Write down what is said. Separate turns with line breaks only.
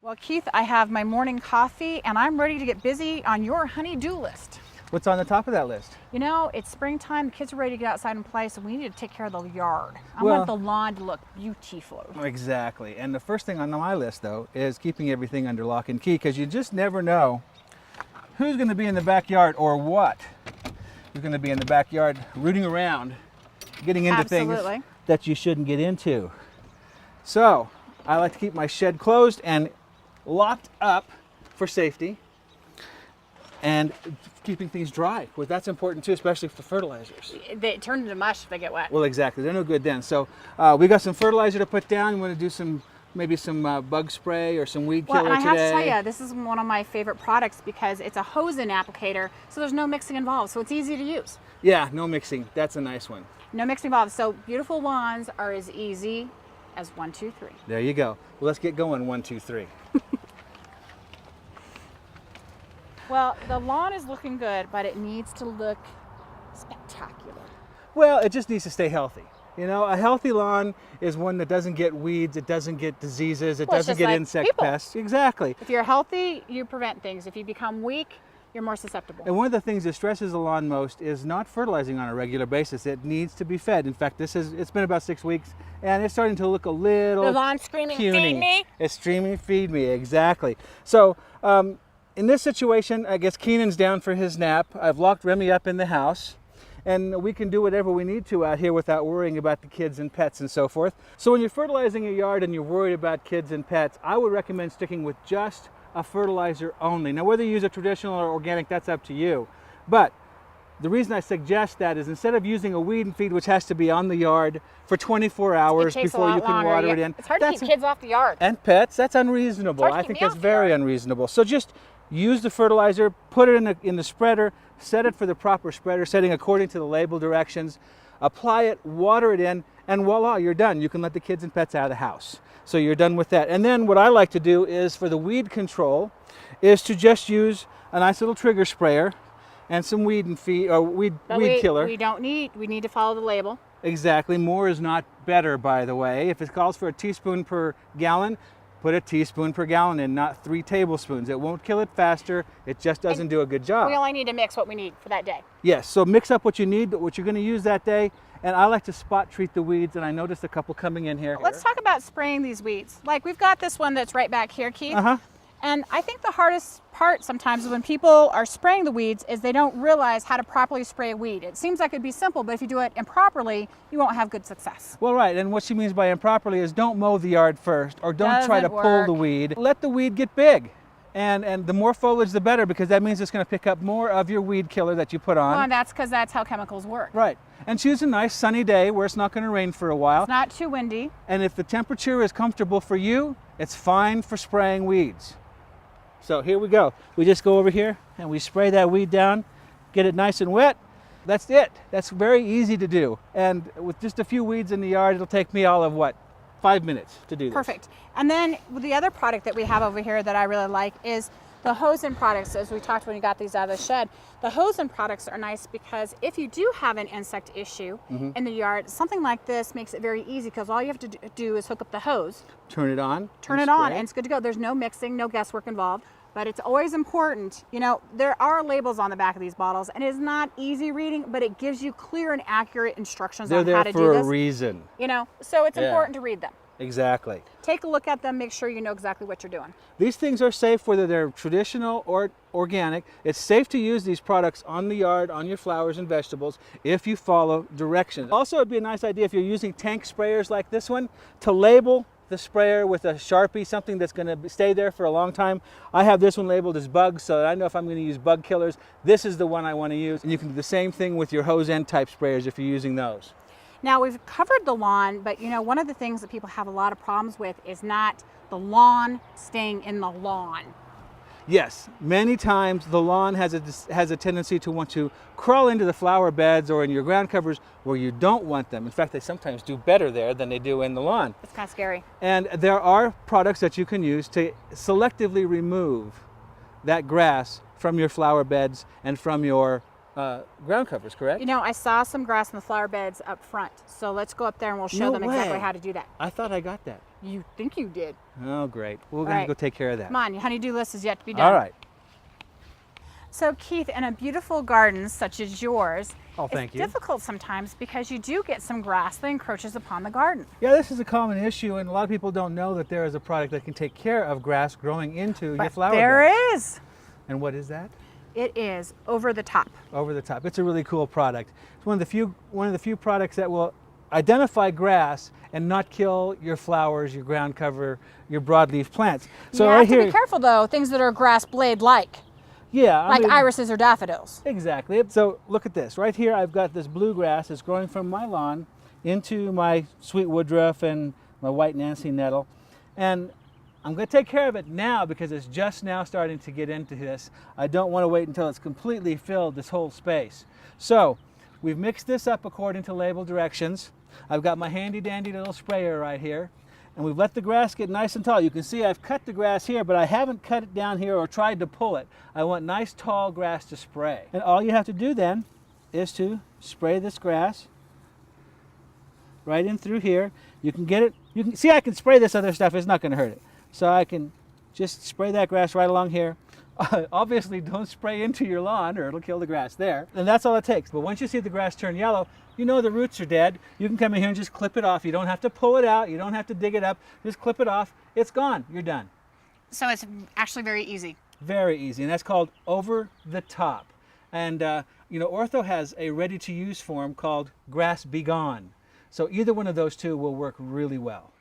Well, Keith, I have my morning coffee and I'm ready to get busy on your honey-do list.
What's on the top of that list?
You know, it's springtime, the kids are ready to get outside and play, so we need to take care of the yard. I
Well-
want the lawn to look beautiful.
Exactly. And the first thing on my list, though, is keeping everything under lock and key, because you just never know who's going to be in the backyard or what is going to be in the backyard rooting around, getting into
Absolutely.
things that you shouldn't get into. So I like to keep my shed closed and locked up for safety, and keeping things dry. Well, that's important too, especially for fertilizers.
They turn into mush if they get wet.
Well, exactly. They're no good then. So we got some fertilizer to put down. We want to do maybe some bug spray or some weed killer
Well, and I have
today.
to tell you, this is one of my favorite products because it's a hose-in applicator, so there's no mixing involved, so it's easy to use.
Yeah, no mixing. That's a nice one.
No mixing involved, so beautiful lawns are as easy as 1, 2, 3.
There you go. Well, let's get going. 1, 2, 3.
Well, the lawn is looking good, but it needs to look spectacular.
Well, it just needs to stay healthy. You know, a healthy lawn is one that doesn't get weeds, it doesn't get diseases, it
Well, it's
doesn't
just
get
like
insect
people.
pests. Exactly.
If you're healthy, you prevent things. If you become weak, you're more susceptible.
And one of the things that stresses the lawn most is not fertilizing on a regular basis. It needs to be fed. In fact, it's been about 6 weeks, and it's starting to look a little
The lawn screaming,
puny.
"Feed me!"
It's screaming, feed me, exactly. So in this situation, I guess Keenan's down for his nap. I've locked Remy up in the house, and we can do whatever we need to out here without worrying about the kids and pets and so forth. So when you're fertilizing your yard and you're worried about kids and pets, I would recommend sticking with just a fertilizer only. Now, whether you use a traditional or organic, that's up to you. But the reason I suggest that is instead of using a weed and feed, which has to be on the yard for 24 hours
It takes a
before
lot
you can
longer.
water
Yeah,
it in.
It's hard to keep kids off the yard.
And pets, that's unreasonable.
It's hard to
I
keep
think
me
that's
off the
very
yard.
unreasonable. So just use the fertilizer, put it in the spreader, set it for the proper spreader setting according to the label directions, apply it, water it in, and voila, you're done. You can let the kids and pets out of the house. So you're done with that. And then what I like to do is for the weed control is to just use a nice little trigger sprayer and some weed and feed or weed killer.
We need to follow the label.
Exactly. More is not better, by the way. If it calls for a teaspoon per gallon, put a teaspoon per gallon in, not 3 tablespoons. It won't kill it faster. It just doesn't do a good job.
We only need to mix what we need for that day.
Yes, so mix up what you need, what you're going to use that day. And I like to spot treat the weeds, and I noticed a couple coming in here.
Let's talk about spraying these weeds. Like we've got this one that's right back here, Keith.
Uh-huh.
And I think the hardest part sometimes when people are spraying the weeds is they don't realize how to properly spray a weed. It seems like it'd be simple, but if you do it improperly, you won't have good success.
Well, right, and what she means by improperly is don't mow the yard first, or don't try to
Doesn't
pull
work.
the weed. Let the weed get big. And the more foliage, the better, because that means it's going to pick up more of your weed killer that you put on.
Well, and that's because that's how chemicals work.
Right. And choose a nice sunny day where it's not going to rain for a while.
It's not too windy.
And if the temperature is comfortable for you, it's fine for spraying weeds. So here we go. We just go over here and we spray that weed down, get it nice and wet. That's it. That's very easy to do. And with just a few weeds in the yard, it'll take me all of 5 minutes to do this.
Perfect. And then the other product that we have over here that I really like is the hose-in products. As we talked when we got these out of the shed, the hose-in products are nice because if you do have an insect issue in the yard, something like this makes it very easy because all you have to do is hook up the hose,
Turn it on.
turn it on, and it's good to go. There's no mixing, no guesswork involved. But it's always important, you know, there are labels on the back of these bottles and it's not easy reading, but it gives you clear and accurate instructions
They're
on
there
how to do
for a
this.
reason.
You know, so it's
Yeah.
important to read them.
Exactly.
Take a look at them, make sure you know exactly what you're doing.
These things are safe whether they're traditional or organic. It's safe to use these products on the yard, on your flowers and vegetables, if you follow directions. Also, it'd be a nice idea if you're using tank sprayers like this one to label the sprayer with a Sharpie, something that's going to stay there for a long time. I have this one labeled as bugs, so that I know if I'm going to use bug killers, this is the one I want to use. And you can do the same thing with your hose end type sprayers if you're using those.
Now we've covered the lawn, but you know, one of the things that people have a lot of problems with is not the lawn staying in the lawn.
Yes, many times the lawn has a tendency to want to crawl into the flower beds or in your ground covers where you don't want them. In fact, they sometimes do better there than they do in the lawn.
It's kind of scary.
And there are products that you can use to selectively remove that grass from your flower beds and from your ground covers, correct?
You know, I saw some grass in the flower beds up front. So let's go up there and we'll show
No
them exactly
way.
how to do that.
I thought I got that.
You think you did.
Oh, great. We're going
Right.
to go take care of that.
Come on, your honey-do list is yet to be done.
All right.
So Keith, in a beautiful garden such as yours,
Oh, thank
it's
you.
difficult sometimes because you do get some grass that encroaches upon the garden.
Yeah, this is a common issue, and a lot of people don't know that there is a product that can take care of grass growing into your
But
flower
there
bed.
is.
And what is that?
It is Over the Top.
Over the Top. It's a really cool product. It's one of the few products that will identify grass and not kill your flowers, your ground cover, your broadleaf plants. So
you
right
have to
here,
be careful though, things that are grass blade-like,
yeah, I
like
mean,
irises or daffodils.
exactly. So look at this. Right here, I've got this bluegrass that's growing from my lawn into my sweet woodruff and my white Nancy nettle, and I'm going to take care of it now because it's just now starting to get into this. I don't want to wait until it's completely filled this whole space. So we've mixed this up according to label directions. I've got my handy dandy little sprayer right here, and we've let the grass get nice and tall. You can see I've cut the grass here, but I haven't cut it down here or tried to pull it. I want nice tall grass to spray. And all you have to do then is to spray this grass right in through here. You can get it, you can see I can spray this other stuff, it's not going to hurt it. So I can just spray that grass right along here. Obviously don't spray into your lawn or it'll kill the grass there. And that's all it takes. But once you see the grass turn yellow, you know the roots are dead. You can come in here and just clip it off. You don't have to pull it out. You don't have to dig it up. Just clip it off. It's gone. You're done.
So it's actually very easy.
Very easy. And that's called Over the Top. And you know, Ortho has a ready to use form called Grass Be Gone. So either one of those two will work really well.